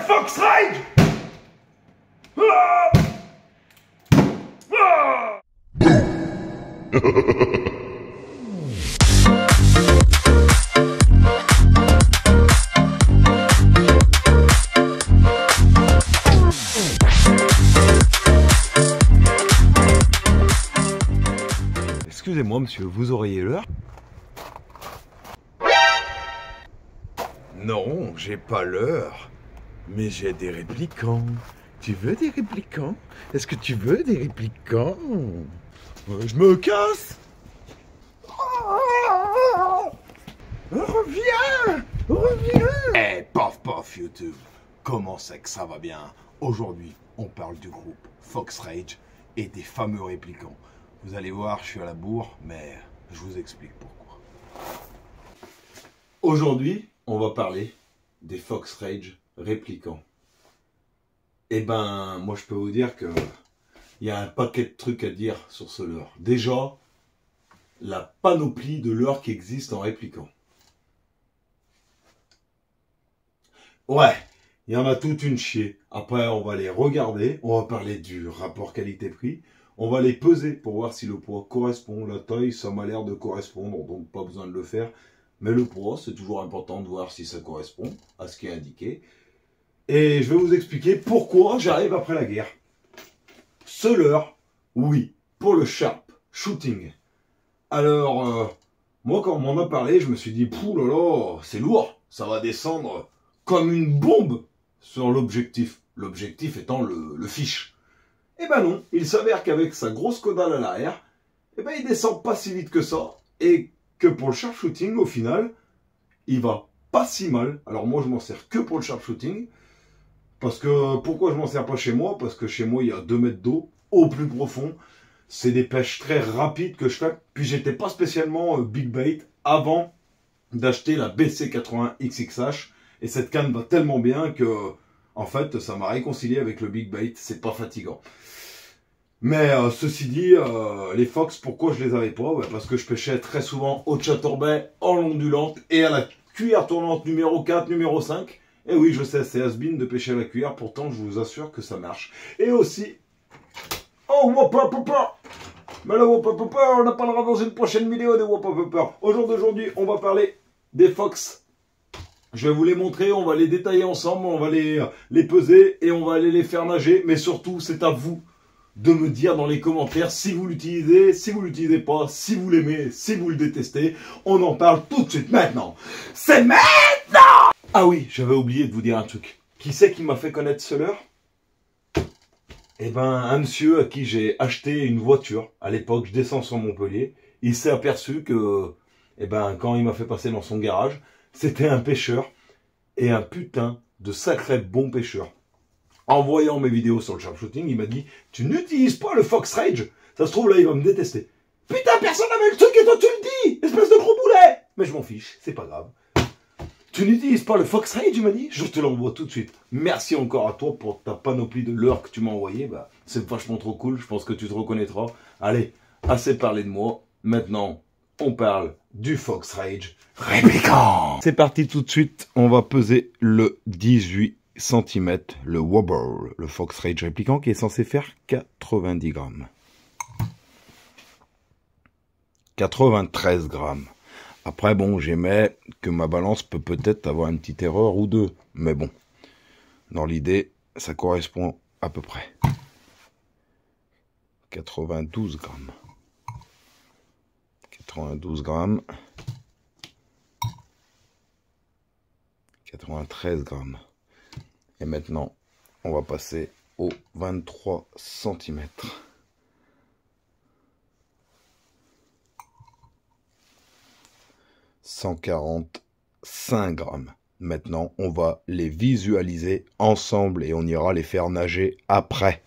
Fox Rage. Ah ah. Excusez-moi monsieur, vous auriez l'heure? Non, j'ai pas l'heure, mais j'ai des réplicants. Tu veux des réplicants? Est-ce que tu veux des réplicants? Je me casse. Reviens. Reviens. Eh, paf paf YouTube, comment c'est que ça va bien? Aujourd'hui, on parle du groupe Fox Rage et des fameux réplicants. Vous allez voir, je suis à la bourre, mais je vous explique pourquoi. Aujourd'hui, on va parler des Fox Rage réplicants. Eh ben, moi je peux vous dire que il y a un paquet de trucs à dire sur ce leurre. Déjà, la panoplie de leurres qui existent en réplicant. Ouais, il y en a toute une chier. Après, on va les regarder, on va parler du rapport qualité-prix. On va les peser pour voir si le poids correspond. La taille, ça m'a l'air de correspondre, donc pas besoin de le faire. Mais le poids, c'est toujours important de voir si ça correspond à ce qui est indiqué. Et je vais vous expliquer pourquoi j'arrive après la guerre. Ce leurre, oui, pour le sharp shooting. Alors, moi quand on m'en a parlé, je me suis dit, pouh là là, c'est lourd, ça va descendre comme une bombe sur l'objectif. L'objectif étant le fiche. Eh ben non, il s'avère qu'avec sa grosse caudale à l'arrière, eh ben il descend pas si vite que ça, et que pour le sharpshooting, au final, il va pas si mal. Alors moi, je m'en sers que pour le sharpshooting, parce que, pourquoi je m'en sers pas chez moi? Parce que chez moi, il y a 2 mètres d'eau, au plus profond, c'est des pêches très rapides que je fais, puis j'étais pas spécialement big bait avant d'acheter la BC80 XXH, et cette canne va tellement bien que, en fait, ça m'a réconcilié avec le big bait, c'est pas fatigant. Mais ceci dit, les Fox, pourquoi je les avais pas? Parce que je pêchais très souvent au chatterbait, en l'ondulante et à la cuillère tournante numéro 4, numéro 5. Et oui, je sais, c'est has-been de pêcher à la cuillère, pourtant je vous assure que ça marche. Et aussi... Oh, Whopper Pepper! Mais le Whopper Pepper, on en parlera dans une prochaine vidéo des Whopper Pepper. Au jour d'aujourd'hui, on va parler des Fox. Je vais vous les montrer, on va les détailler ensemble, on va les peser et on va aller les faire nager. Mais surtout, c'est à vous de me dire dans les commentaires si vous l'utilisez, si vous l'utilisez pas, si vous l'aimez, si vous le détestez. On en parle tout de suite maintenant. C'est maintenant! Ah oui, j'avais oublié de vous dire un truc. Qui c'est qui m'a fait connaître ce leurre? Eh ben, un monsieur à qui j'ai acheté une voiture. À l'époque, je descends sur Montpellier. Il s'est aperçu que, eh ben, quand il m'a fait passer dans son garage, c'était un pêcheur. Et un putain de sacré bon pêcheur. En voyant mes vidéos sur le sharpshooting, il m'a dit « Tu n'utilises pas le Fox Rage. Ça se trouve, là, il va me détester. » Putain, personne n'avait le truc et toi, tu le dis, espèce de gros boulet. Mais je m'en fiche, c'est pas grave. Tu n'utilises pas le Fox Rage, il m'a dit. Je te l'envoie tout de suite. Merci encore à toi pour ta panoplie de leurres que tu m'as envoyé. Bah, c'est vachement trop cool, je pense que tu te reconnaîtras. Allez, assez parlé de moi. Maintenant, on parle du Fox Rage réplicant. C'est parti tout de suite, on va peser le 18 cm, le Wobble, le Fox Rage réplicant qui est censé faire 90 grammes. 93 grammes. Après, bon, j'aimais que ma balance peut-être avoir une petite erreur ou deux. Mais bon, dans l'idée, ça correspond à peu près. 92 grammes. 92 grammes. 93 grammes. Et maintenant, on va passer au 23 cm. 145 grammes. Maintenant, on va les visualiser ensemble et on ira les faire nager après.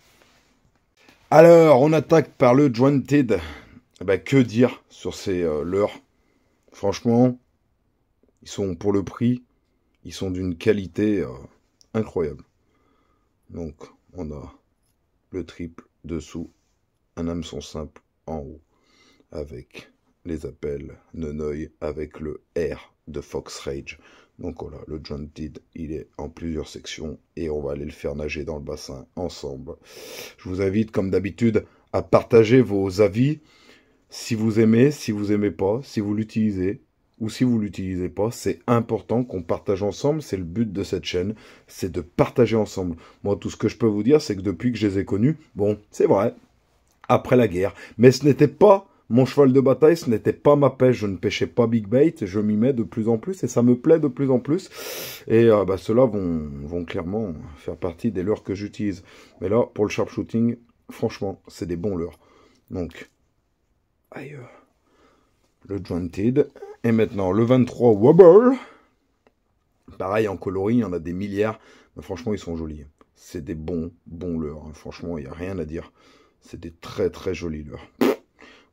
Alors, on attaque par le jointed. Eh ben, que dire sur ces leurres? Franchement, ils sont pour le prix, ils sont d'une qualité incroyable. Donc, on a le triple dessous, un hameçon simple en haut, avec les appels Nonoï, avec le R de Fox Rage. Donc voilà, le jointed, il est en plusieurs sections et on va aller le faire nager dans le bassin ensemble. Je vous invite, comme d'habitude, à partager vos avis. Si vous aimez pas, si vous l'utilisez ou si vous l'utilisez pas, c'est important qu'on partage ensemble. C'est le but de cette chaîne, c'est de partager ensemble. Moi, tout ce que je peux vous dire, c'est que depuis que je les ai connus, bon, c'est vrai, après la guerre, mais ce n'était pas mon cheval de bataille, ce n'était pas ma pêche. Je ne pêchais pas big bait, je m'y mets de plus en plus et ça me plaît de plus en plus. Et ceux-là vont clairement faire partie des leurres que j'utilise. Mais là, pour le sharpshooting, franchement, c'est des bons leurres. Donc, aïe, le jointed. Et maintenant, le 23 wobble. Pareil, en coloris, il y en a des milliards. Mais franchement, ils sont jolis. C'est des bons leurres. Hein. Franchement, il n'y a rien à dire. C'est des très jolis leurres.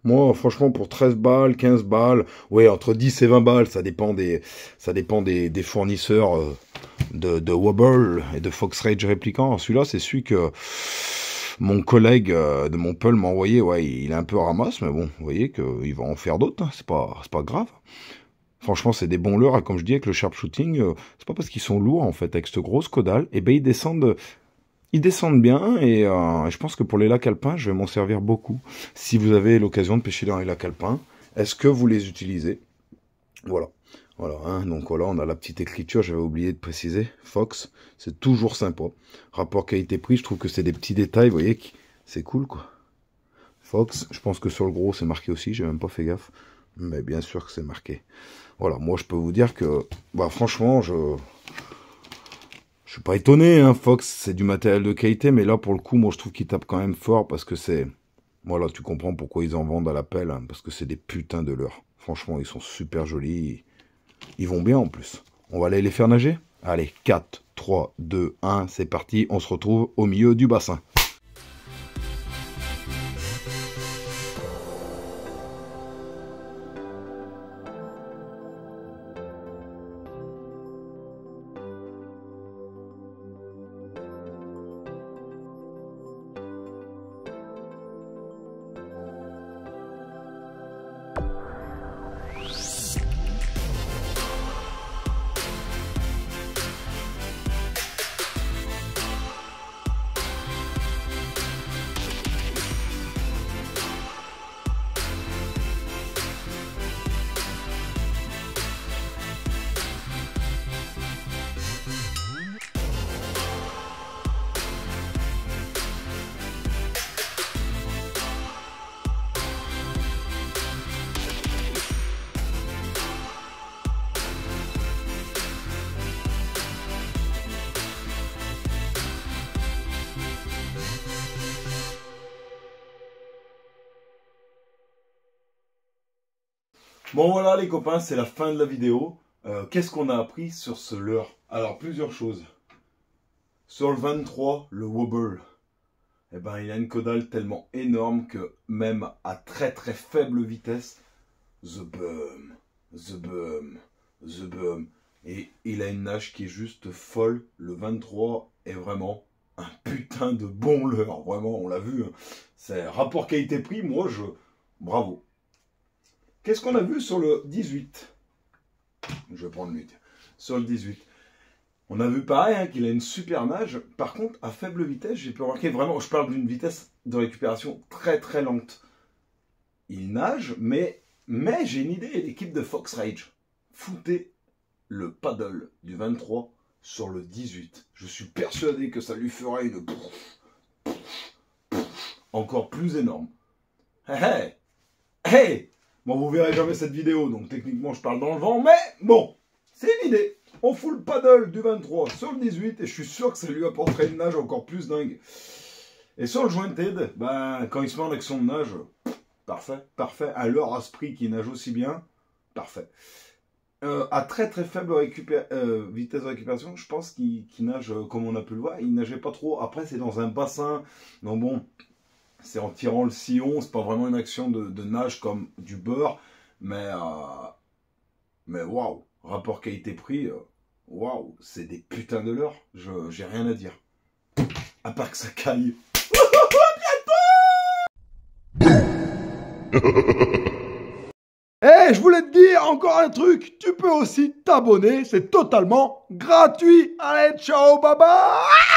Moi, franchement, pour 13 balles, 15 balles, ouais, entre 10 et 20 balles, ça dépend des fournisseurs de Wobble et de Fox Rage Répliquant. Celui-là, c'est celui que mon collègue de Montpellier m'a envoyé. Ouais, il est un peu ramasse, mais bon, vous voyez qu'il va en faire d'autres. Hein, c'est pas grave. Franchement, c'est des bons leurres. Et comme je dis, avec le sharpshooting, c'est pas parce qu'ils sont lourds, en fait, avec cette grosse caudale, et ben ils descendent bien et je pense que pour les lacs alpins, je vais m'en servir beaucoup. Si vous avez l'occasion de pêcher dans les lacs alpins, est-ce que vous les utilisez? Voilà. Voilà, hein, donc voilà, on a la petite écriture, j'avais oublié de préciser. Fox, c'est toujours sympa. Rapport qualité-prix, je trouve que c'est des petits détails, vous voyez, c'est cool, quoi. Fox, je pense que sur le gros, c'est marqué aussi, j'ai même pas fait gaffe. Mais bien sûr que c'est marqué. Voilà, moi, je peux vous dire que, bah, franchement, je suis pas étonné, hein, Fox, c'est du matériel de qualité, mais là, pour le coup, moi, je trouve qu'il tape quand même fort, parce que c'est... Voilà, tu comprends pourquoi ils en vendent à l'appel, hein, parce que c'est des putains de leurres. Franchement, ils sont super jolis, ils vont bien en plus. On va aller les faire nager? Allez, 4, 3, 2, 1, c'est parti, on se retrouve au milieu du bassin. Bon voilà les copains, c'est la fin de la vidéo. Qu'est-ce qu'on a appris sur ce leurre? Alors plusieurs choses. Sur le 23, le wobble, eh ben, il a une caudale tellement énorme que même à très faible vitesse, the boom. Et il a une nage qui est juste folle. Le 23 est vraiment un putain de bon leurre. Vraiment, on l'a vu. Hein. C'est rapport qualité-prix, moi bravo. Qu'est-ce qu'on a vu sur le 18? Je vais prendre lui. Sur le 18. On a vu pareil, hein, qu'il a une super nage. Par contre, à faible vitesse, j'ai pu remarquer vraiment, je parle d'une vitesse de récupération très lente. Il nage, mais j'ai une idée, l'équipe de Fox Rage. Foutez le paddle du 23 sur le 18. Je suis persuadé que ça lui fera une encore plus énorme. Hey. Bon, vous verrez jamais cette vidéo, donc techniquement je parle dans le vent, mais bon, c'est une idée. On fout le paddle du 23 sur le 18 et je suis sûr que ça lui apporterait une nage encore plus dingue. Et sur le jointed, ben, quand il se met en action de nage, parfait. À l'heure à ce prix qui nage aussi bien, parfait. À très faible vitesse de récupération, je pense qu'il nage, comme on a pu le voir, il nageait pas trop. Après, c'est dans un bassin, donc bon... C'est en tirant le sillon, c'est pas vraiment une action de nage comme du beurre, mais waouh, rapport qualité-prix, waouh, c'est des putains de leurres, j'ai rien à dire. À part que ça caille. Hey, Et je voulais te dire encore un truc, tu peux aussi t'abonner, c'est totalement gratuit. Allez, ciao, bye bye.